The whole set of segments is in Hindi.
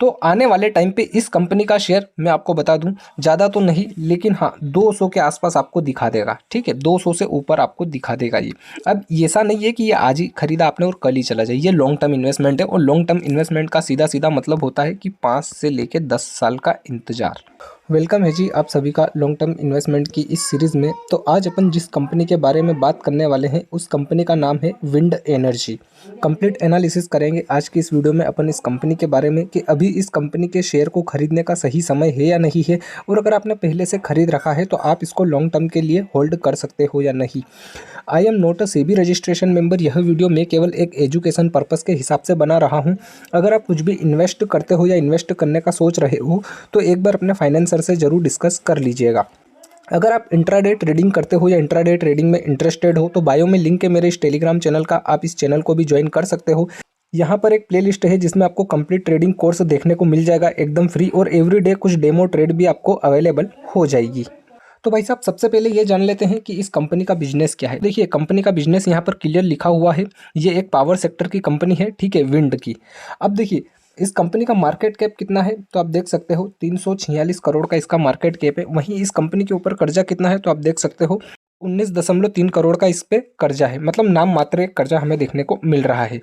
तो आने वाले टाइम पे इस कंपनी का शेयर मैं आपको बता दूं ज़्यादा तो नहीं, लेकिन हाँ 200 के आसपास आपको दिखा देगा। ठीक है, 200 से ऊपर आपको दिखा देगा ये। अब ऐसा नहीं है कि ये आज ही खरीदा आपने और कल ही चला जाए, ये लॉन्ग टर्म इन्वेस्टमेंट है और लॉन्ग टर्म इन्वेस्टमेंट का सीधा सीधा मतलब होता है कि 5 से लेकर 10 साल का इंतजार। वेलकम है जी आप सभी का लॉन्ग टर्म इन्वेस्टमेंट की इस सीरीज़ में। तो आज अपन जिस कंपनी के बारे में बात करने वाले हैं उस कंपनी का नाम है विंड एनर्जी। कंप्लीट एनालिसिस करेंगे आज की इस वीडियो में अपन इस कंपनी के बारे में कि अभी इस कंपनी के शेयर को खरीदने का सही समय है या नहीं है, और अगर आपने पहले से खरीद रखा है तो आप इसको लॉन्ग टर्म के लिए होल्ड कर सकते हो या नहीं। I am not a SEBI registration member. यह वीडियो मैं केवल एक एजुकेशन पर्पस के हिसाब से बना रहा हूं। अगर आप कुछ भी इन्वेस्ट करते हो या इन्वेस्ट करने का सोच रहे हो तो एक बार अपने फाइनेंसर से ज़रूर डिस्कस कर लीजिएगा। अगर आप इंट्राडे ट्रेडिंग करते हो या इंट्राडे ट्रेडिंग में इंटरेस्टेड हो तो बायो में लिंक है मेरे इस टेलीग्राम चैनल का, आप इस चैनल को भी ज्वाइन कर सकते हो। यहाँ पर एक प्लेलिस्ट है जिसमें आपको कंप्लीट ट्रेडिंग कोर्स देखने को मिल जाएगा एकदम फ्री, और एवरीडे कुछ डेमो ट्रेड भी आपको अवेलेबल हो जाएगी। तो भाई साहब सबसे पहले ये जान लेते हैं कि इस कंपनी का बिजनेस क्या है। देखिए कंपनी का बिजनेस यहाँ पर क्लियर लिखा हुआ है, ये एक पावर सेक्टर की कंपनी है, ठीक है, विंड की। अब देखिए इस कंपनी का मार्केट कैप कितना है तो आप देख सकते हो 346 करोड़ का इसका मार्केट कैप है। वहीं इस कंपनी के ऊपर कर्जा कितना है तो आप देख सकते हो 19.3 करोड़ का इस पे कर्जा है, मतलब नाम मात्र एक कर्जा हमें देखने को मिल रहा है।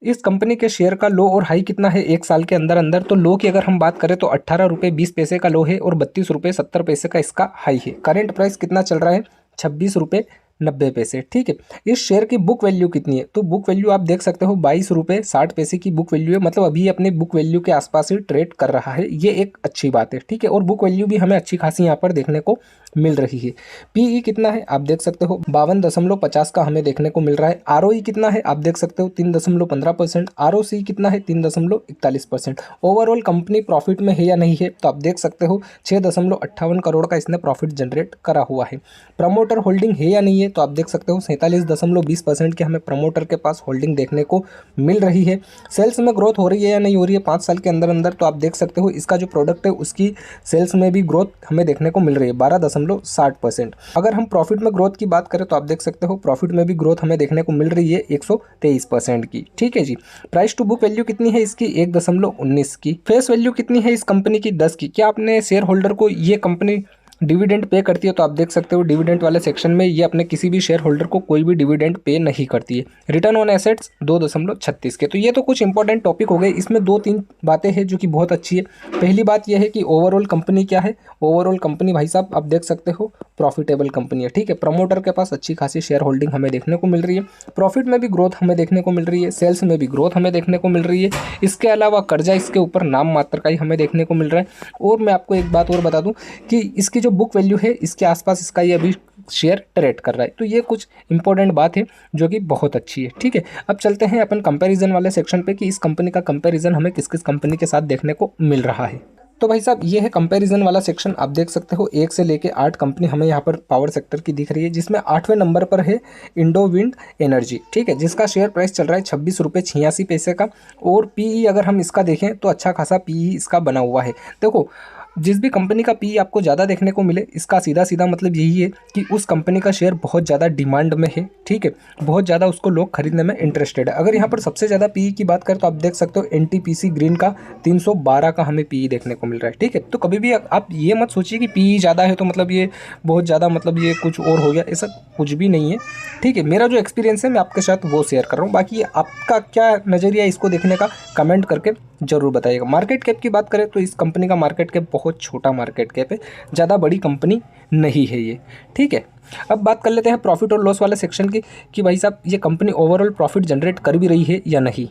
इस कंपनी के शेयर का लो और हाई कितना है एक साल के अंदर अंदर, तो लो की अगर हम बात करें तो 18 रुपये 20 पैसे का लो है और 32 रुपये 70 पैसे का इसका हाई है। करेंट प्राइस कितना चल रहा है 26 रुपये 90 पैसे, ठीक है। इस शेयर की बुक वैल्यू कितनी है तो बुक वैल्यू आप देख सकते हो 22 रुपये 60 पैसे की बुक वैल्यू है, मतलब अभी अपने बुक वैल्यू के आसपास ही ट्रेड कर रहा है, ये एक अच्छी बात है, ठीक है। और बुक वैल्यू भी हमें अच्छी खासी यहाँ पर देखने को मिल रही है। पीई कितना है आप देख सकते हो 52.50 का हमें देखने को मिल रहा है। आरओई कितना है आप देख सकते हो 3.15%। आरओसी कितना है 3.41%। ओवरऑल कंपनी प्रॉफिट में है या नहीं है तो आप देख सकते हो 6.58 करोड़ का इसने प्रॉफिट जनरेट करा हुआ है। प्रमोटर होल्डिंग है या नहीं है तो आप देख सकते हो 47.20% की हमें प्रमोटर के पास होल्डिंग देखने को मिल रही है। सेल्स में ग्रोथ हो रही है या नहीं हो रही है 5 साल के अंदर अंदर, तो आप देख सकते हो इसका जो प्रोडक्ट है उसकी सेल्स में भी ग्रोथ हमें देखने को मिल रही है 12.60%। अगर हम प्रॉफिट में ग्रोथ की बात करें तो आप देख सकते हो प्रॉफिट में भी ग्रोथ हमें देखने को मिल रही है 123% की, ठीक है जी। प्राइस टू बुक वैल्यू कितनी है इसकी 1.19 की। फेस वैल्यू कितनी है इस कंपनी की 10 की। क्या आपने शेयर होल्डर को ये कंपनी डिविडेंड पे करती है तो आप देख सकते हो डिविडेंड वाले सेक्शन में ये अपने किसी भी शेयर होल्डर को कोई भी डिविडेंड पे नहीं करती है। रिटर्न ऑन एसेट्स 2.36 के। तो ये तो कुछ इंपॉर्टेंट टॉपिक हो गए, इसमें 2-3 बातें हैं जो कि बहुत अच्छी है। पहली बात यह है कि ओवरऑल कंपनी क्या है। ओवरऑल कंपनी भाई साहब आप देख सकते हो प्रॉफिटेबल कंपनी है, ठीक है। प्रमोटर के पास अच्छी खासी शेयर होल्डिंग हमें देखने को मिल रही है, प्रॉफिट में भी ग्रोथ हमें देखने को मिल रही है, सेल्स में भी ग्रोथ हमें देखने को मिल रही है। इसके अलावा कर्जा इसके ऊपर नाम मात्र का ही हमें देखने को मिल रहा है। और मैं आपको एक बात और बता दूं कि इसकी जो बुक वैल्यू है इसके आसपास इसका ये अभी शेयर ट्रेड कर रहा है, तो ये कुछ इंपॉर्टेंट बात है जो कि बहुत अच्छी है, ठीक है। अब चलते हैं अपन कंपैरिजन वाले सेक्शन पे कि इस कंपनी का कंपैरिजन हमें किस किस कंपनी के साथ देखने को मिल रहा है। तो भाई साहब ये है कंपैरिजन वाला सेक्शन, आप देख सकते हो 1 से लेके 8 कंपनी हमें यहाँ पर पावर सेक्टर की दिख रही है, जिसमें 8वें नंबर पर है इंडो विंड एनर्जी, ठीक है, जिसका शेयर प्राइस चल रहा है 26 रुपये 86 पैसे का। और पीई अगर हम इसका देखें तो अच्छा खासा पीई इसका बना हुआ है। देखो जिस भी कंपनी का पी आपको ज़्यादा देखने को मिले इसका सीधा सीधा मतलब यही है कि उस कंपनी का शेयर बहुत ज़्यादा डिमांड में है, ठीक है, बहुत ज़्यादा उसको लोग खरीदने में इंटरेस्टेड है। अगर यहाँ पर सबसे ज़्यादा पी की बात करें तो आप देख सकते हो एनटीपीसी ग्रीन का 312 का हमें पी देखने को मिल रहा है, ठीक है। तो कभी भी आप ये मत सोचिए कि पी ज़्यादा है तो मतलब ये बहुत ज़्यादा मतलब ये कुछ और हो गया, ऐसा कुछ भी नहीं है, ठीक है। मेरा जो एक्सपीरियंस है मैं आपके साथ वो शेयर कर रहा हूँ, बाकी आपका क्या नज़रिया इसको देखने का कमेंट करके जरूर बताइएगा। मार्केट कैप की बात करें तो इस कंपनी का मार्केट कैप बहुत छोटा मार्केट कैप है, ज़्यादा बड़ी कंपनी नहीं है ये, ठीक है। अब बात कर लेते हैं प्रॉफिट और लॉस वाले सेक्शन की कि भाई साहब ये कंपनी ओवरऑल प्रॉफिट जनरेट कर भी रही है या नहीं।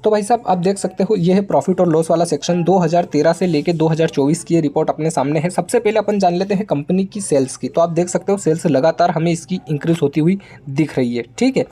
तो भाई साहब आप देख सकते हो ये है प्रॉफिट और लॉस वाला सेक्शन। 2013 से लेके 2024 की ये रिपोर्ट अपने सामने है। सबसे पहले अपन जान लेते हैं कंपनी की सेल्स की। तो आप देख सकते हो सेल्स लगातार हमें इसकी इंक्रीज होती हुई दिख रही है, ठीक है।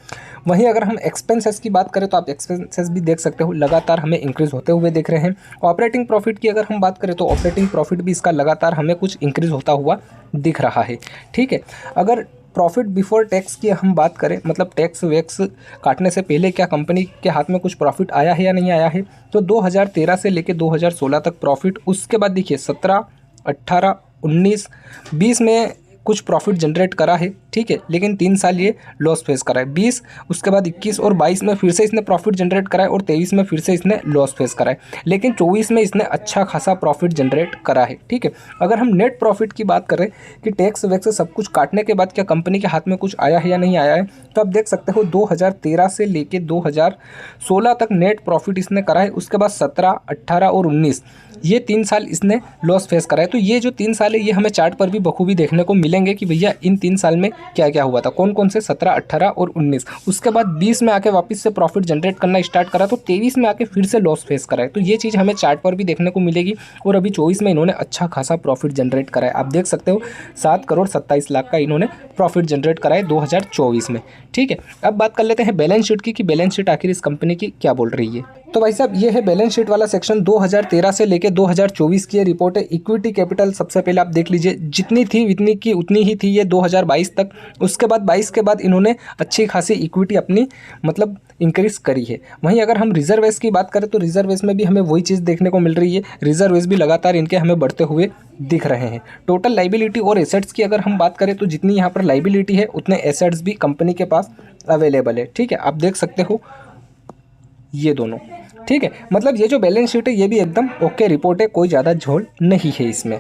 वहीं अगर हम एक्सपेंसेस की बात करें तो आप एक्सपेंसेस भी देख सकते हो लगातार हमें इंक्रीज होते हुए दिख रहे हैं। ऑपरेटिंग प्रॉफिट की अगर हम बात करें तो ऑपरेटिंग प्रॉफिट भी इसका लगातार हमें कुछ इंक्रीज होता हुआ दिख रहा है, ठीक है। अगर प्रॉफिट बिफोर टैक्स की हम बात करें, मतलब टैक्स वैक्स काटने से पहले क्या कंपनी के हाथ में कुछ प्रॉफिट आया है या नहीं आया है, तो 2013 से लेके 2016 तक प्रॉफिट, उसके बाद देखिए 17, 18, 19, 20 में कुछ प्रॉफिट जनरेट करा है, ठीक है, लेकिन 3 साल ये लॉस फेस करा है। 20, उसके बाद 21 और 22 में फिर से इसने प्रॉफिट जनरेट करा है और 23 में फिर से इसने लॉस फेस करा है, लेकिन 24 में इसने अच्छा खासा प्रॉफिट जनरेट करा है, ठीक है। अगर हम नेट प्रॉफिट की बात करें कि टैक्स वैक्स सब कुछ काटने के बाद क्या कंपनी के हाथ में कुछ आया है या नहीं आया है, तो आप देख सकते हो 2013 से लेके 2016 तक नेट प्रॉफिट इसने करा है। उसके बाद 17, 18 और 19 ये 3 साल इसने लॉस फेस करा है। तो ये जो 3 साल है ये हमें चार्ट पर भी बखूबी देखने को मिलेंगे कि भैया इन 3 साल में क्या क्या हुआ था, कौन कौन से 17, 18 और 19। उसके बाद 20 में आके वापस से प्रॉफिट जनरेट करना स्टार्ट करा, तो 23 में आके फिर से लॉस फेस करा है। तो ये चीज़ हमें चार्ट पर भी देखने को मिलेगी। और अभी 24 में इन्होंने अच्छा खासा प्रॉफिट जनरेट करा है। आप देख सकते हो 7,27,00,000 का इन्होंने प्रॉफिट जनरेट करा है 2024 में, ठीक है। अब बात कर लेते हैं बैलेंस शीट की कि बैलेंस शीट आखिर इस कंपनी की क्या बोल रही है। तो भाई साहब ये है बैलेंस शीट वाला सेक्शन। 2013 से लेके 2024 की ये रिपोर्ट है। इक्विटी कैपिटल सबसे पहले आप देख लीजिए, जितनी थी इतनी की उतनी ही थी ये 2022 तक। उसके बाद 22 के बाद इन्होंने अच्छी खासी इक्विटी अपनी मतलब इंक्रीज करी है। वहीं अगर हम रिजर्वेस की बात करें तो रिजर्वेस में भी हमें वही चीज़ देखने को मिल रही है। रिजर्वेस भी लगातार इनके हमें बढ़ते हुए दिख रहे हैं। टोटल लाइबिलिटी और एसेट्स की अगर हम बात करें तो जितनी यहाँ पर लाइबिलिटी है उतने एसेट्स भी कंपनी के पास अवेलेबल है, ठीक है। आप देख सकते हो ये दोनों, ठीक है। मतलब ये जो बैलेंस शीट है ये भी एकदम ओके रिपोर्ट है, कोई ज़्यादा झोल नहीं है इसमें।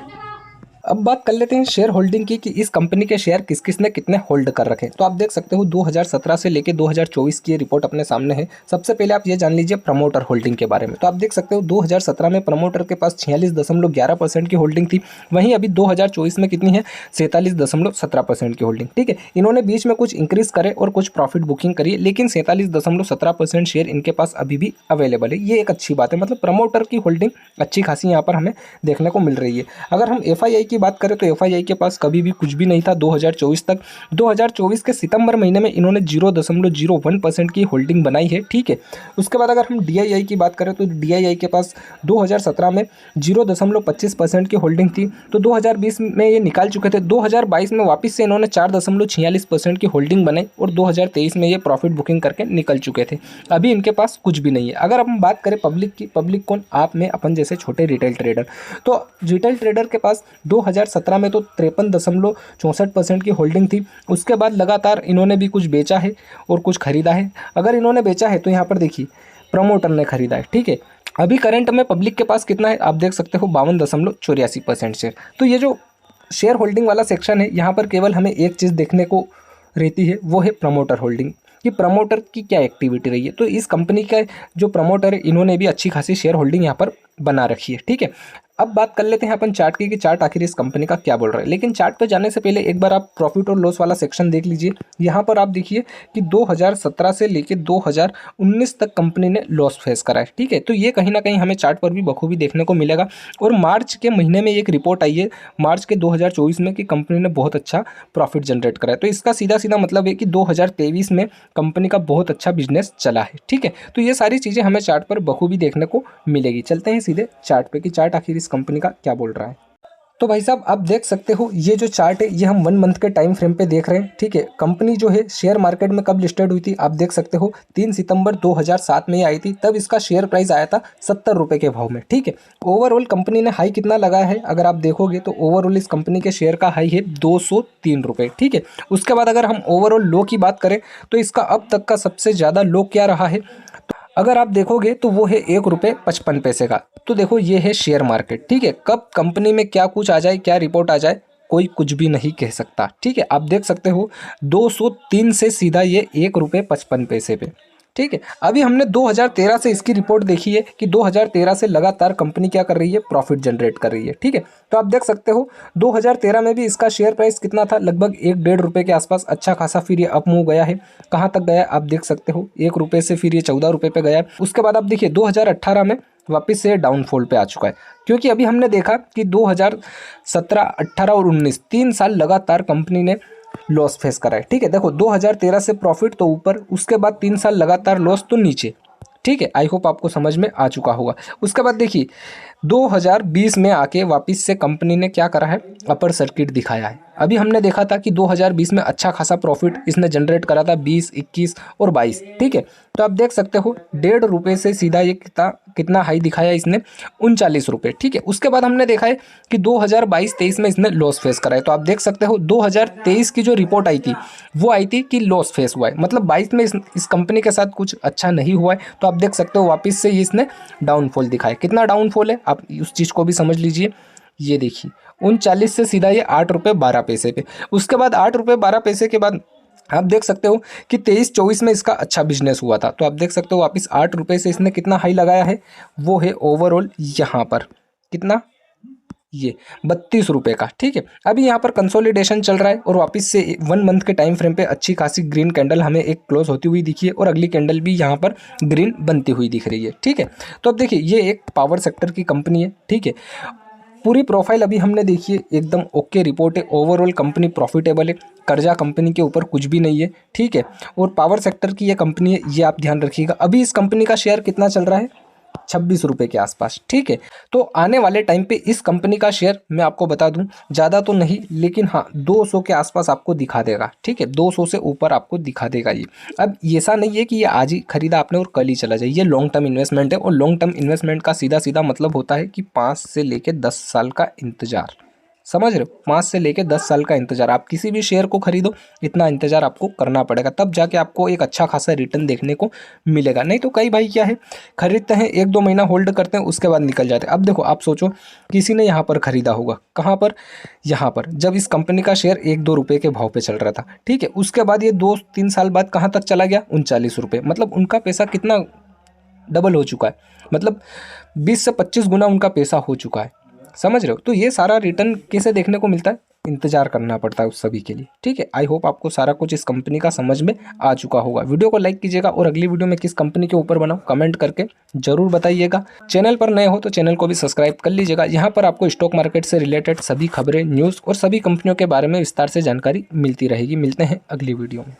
अब बात कर लेते हैं शेयर होल्डिंग की कि इस कंपनी के शेयर किस किस ने कितने होल्ड कर रखे। तो आप देख सकते हो 2017 से लेके 2024 की ये रिपोर्ट अपने सामने है। सबसे पहले आप ये जान लीजिए प्रमोटर होल्डिंग के बारे में। तो आप देख सकते हो 2017 में प्रमोटर के पास 46.11% की होल्डिंग थी। वहीं अभी 2024 में कितनी है, 47.17% की होल्डिंग, ठीक है। इन्होंने बीच में कुछ इंक्रीज करे और कुछ प्रॉफिट बुकिंग करी, लेकिन 47.17% शेयर इनके पास अभी भी अवेलेबल है। ये एक अच्छी बात है, मतलब प्रमोटर की होल्डिंग अच्छी खासी यहाँ पर हमें देखने को मिल रही है। अगर हम FII की बात करें तो FII के पास कभी भी कुछ भी नहीं था 2024 तक। 2024 के सितंबर महीने में इन्होंने 0.01% की होल्डिंग बनाई है, ठीक है। उसके बाद अगर हम DII की बात करें तो DII के पास 2017 में 0.25% की होल्डिंग थी, तो 2020 में ये निकाल चुके थे। 2022 में वापस से इन्होंने 4.46% की होल्डिंग बनाई और 2023 में ये प्रॉफिट बुकिंग करके निकल चुके थे। अभी इनके पास कुछ भी नहीं है। अगर हम बात करें पब्लिक की, पब्लिक कौन, आप में अपन जैसे छोटे रिटेल ट्रेडर, तो रिटेल ट्रेडर के पास 2017 में तो 53.64% की होल्डिंग थी। उसके बाद लगातार इन्होंने भी कुछ बेचा है और कुछ खरीदा है। अगर इन्होंने बेचा है तो यहाँ पर देखिए प्रमोटर ने खरीदा है, ठीक है। अभी करंट में पब्लिक के पास कितना है, आप देख सकते हो 52.84% शेयर। तो ये जो शेयर होल्डिंग वाला सेक्शन है यहाँ पर केवल हमें एक चीज़ देखने को रहती है, वो है प्रमोटर होल्डिंग, कि प्रमोटर की क्या एक्टिविटी रही है। तो इस कंपनी का जो प्रमोटर है इन्होंने भी अच्छी खासी शेयर होल्डिंग यहाँ पर बना रखी है, ठीक है। अब बात कर लेते हैं अपन चार्ट की कि चार्ट आखिर इस कंपनी का क्या बोल रहा है। लेकिन चार्ट पे जाने से पहले एक बार आप प्रॉफिट और लॉस वाला सेक्शन देख लीजिए। यहाँ पर आप देखिए कि 2017 से लेके 2019 तक कंपनी ने लॉस फेस करा है, ठीक है। तो ये कहीं ना कहीं हमें चार्ट पर भी बखूबी देखने को मिलेगा। और मार्च के महीने में एक रिपोर्ट आई है मार्च के 2024 में कि कंपनी ने बहुत अच्छा प्रॉफिट जनरेट करा है। तो इसका सीधा सीधा मतलब है कि 2023 में कंपनी का बहुत अच्छा बिजनेस चला है, ठीक है। तो ये सारी चीज़ें हमें चार्ट पर बखूबी देखने को मिलेगी। चलते हैं सीधे चार्ट पे कि चार्ट आखिर कंपनी का क्या बोल रहा है। तो भाई साहब आप देख सकते हो ये जो चार्ट है ये हम 1 मंथ के टाइम फ्रेम पे देख रहे हैं, ठीक है। कंपनी जो है शेयर मार्केट में कब लिस्टेड हुई थी, आप देख सकते हो 3 सितंबर 2007 में ही आई थी। तब इसका शेयर प्राइस आया था 70 रुपये के भाव में, ठीक है। ओवरऑल कंपनी ने हाई कितना लगाया है, अगर आप देखोगे तो ओवरऑल इस कंपनी के शेयर का हाई है 203 रुपये, ठीक है। उसके बाद अगर हम ओवरऑल लो की बात करें तो इसका अब तक का सबसे ज़्यादा लो क्या रहा है, अगर आप देखोगे तो वो है 1.55 रुपये का। तो देखो ये है शेयर मार्केट, ठीक है। कब कंपनी में क्या कुछ आ जाए, क्या रिपोर्ट आ जाए, कोई कुछ भी नहीं कह सकता, ठीक है। आप देख सकते हो 203 से सीधा ये 1.55 रुपये पे, ठीक है। अभी हमने 2013 से इसकी रिपोर्ट देखी है कि 2013 से लगातार कंपनी क्या कर रही है, प्रॉफिट जनरेट कर रही है, ठीक है। तो आप देख सकते हो 2013 में भी इसका शेयर प्राइस कितना था, लगभग 1-1.5 रुपये के आसपास अच्छा खासा। फिर ये अप मूव गया है, कहाँ तक गया आप देख सकते हो 1 रुपये से फिर ये 14 रुपये पे गया है। उसके बाद आप देखिए 2018 में वापस से डाउनफॉल पे आ चुका है, क्योंकि अभी हमने देखा कि 2017, 18 और 19 3 साल लगातार कंपनी ने लॉस फेस करा है, ठीक है। देखो 2013 से प्रॉफिट तो ऊपर, उसके बाद 3 साल लगातार लॉस तो नीचे, ठीक है। आई होप आपको समझ में आ चुका होगा। उसके बाद देखिए 2020 में आके वापस से कंपनी ने क्या करा है, अपर सर्किट दिखाया है, अभी हमने देखा था कि 2020 में अच्छा खासा प्रॉफिट इसने जनरेट करा था 20, 21 और 22, ठीक है। तो आप देख सकते हो 1.5 रुपये से सीधा ये कितना हाई दिखाया इसने, 39 रुपये, ठीक है। उसके बाद हमने देखा है कि 2022-23 में इसने लॉस फेस करा है। तो आप देख सकते हो 2023 की जो रिपोर्ट आई थी वो आई थी कि लॉस फेस हुआ है, मतलब 22 में इस कंपनी के साथ कुछ अच्छा नहीं हुआ है। तो आप देख सकते हो वापस से इसने डाउनफॉल दिखाया। कितना डाउनफॉल है आप उस चीज़ को भी समझ लीजिए। ये देखिए 39 से सीधा ये 8 रुपये 12 पैसे पे। उसके बाद 8 रुपये 12 पैसे के बाद आप देख सकते हो कि 23-24 में इसका अच्छा बिजनेस हुआ था। तो आप देख सकते हो वापस 8 रुपये से इसने कितना हाई लगाया है, वो है ओवरऑल यहाँ पर कितना, ये 32 रुपये का, ठीक है। अभी यहाँ पर कंसोलिडेशन चल रहा है और वापस से 1 मंथ के टाइम फ्रेम पे अच्छी खासी ग्रीन कैंडल हमें एक क्लोज होती हुई दिखी है और अगली कैंडल भी यहाँ पर ग्रीन बनती हुई दिख रही है, ठीक है। तो अब देखिए ये एक पावर सेक्टर की कंपनी है, ठीक है। पूरी प्रोफाइल अभी हमने देखी है, एकदम ओके रिपोर्ट है। ओवरऑल कंपनी प्रॉफिटेबल है, कर्जा कंपनी के ऊपर कुछ भी नहीं है, ठीक है। और पावर सेक्टर की ये कंपनी है, ये आप ध्यान रखिएगा। अभी इस कंपनी का शेयर कितना चल रहा है, 26 रुपये के आसपास, ठीक है। तो आने वाले टाइम पे इस कंपनी का शेयर मैं आपको बता दूं ज़्यादा तो नहीं, लेकिन हाँ 200 के आसपास आपको दिखा देगा, ठीक है। 200 से ऊपर आपको दिखा देगा ये। अब ऐसा नहीं है कि ये आज ही खरीदा आपने और कल ही चला जाए, ये लॉन्ग टर्म इन्वेस्टमेंट है और लॉन्ग टर्म इन्वेस्टमेंट का सीधा सीधा मतलब होता है कि 5 से लेकर 10 साल का इंतजार, समझ रहे हो। 5 से लेकर 10 साल का इंतजार, आप किसी भी शेयर को खरीदो इतना इंतजार आपको करना पड़ेगा, तब जाके आपको एक अच्छा खासा रिटर्न देखने को मिलेगा। नहीं तो कई भाई क्या है, खरीदते हैं 1-2 महीना होल्ड करते हैं उसके बाद निकल जाते हैं। अब देखो आप सोचो किसी ने यहाँ पर खरीदा होगा, कहाँ पर, यहाँ पर, जब इस कंपनी का शेयर 1-2 रुपये के भाव पे चल रहा था, ठीक है। उसके बाद ये 2-3 साल बाद कहाँ तक चला गया, 39 रुपये। मतलब उनका पैसा कितना डबल हो चुका है, मतलब 20 से 25 गुना उनका पैसा हो चुका है, समझ रहे हो। तो ये सारा रिटर्न कैसे देखने को मिलता है, इंतजार करना पड़ता है उस सभी के लिए, ठीक है। आई होप आपको सारा कुछ इस कंपनी का समझ में आ चुका होगा। वीडियो को लाइक कीजिएगा और अगली वीडियो में किस कंपनी के ऊपर बनाऊं कमेंट करके जरूर बताइएगा। चैनल पर नए हो तो चैनल को भी सब्सक्राइब कर लीजिएगा। यहाँ पर आपको स्टॉक मार्केट से रिलेटेड सभी खबरें, न्यूज़ और सभी कंपनियों के बारे में विस्तार से जानकारी मिलती रहेगी। मिलते हैं अगली वीडियो में।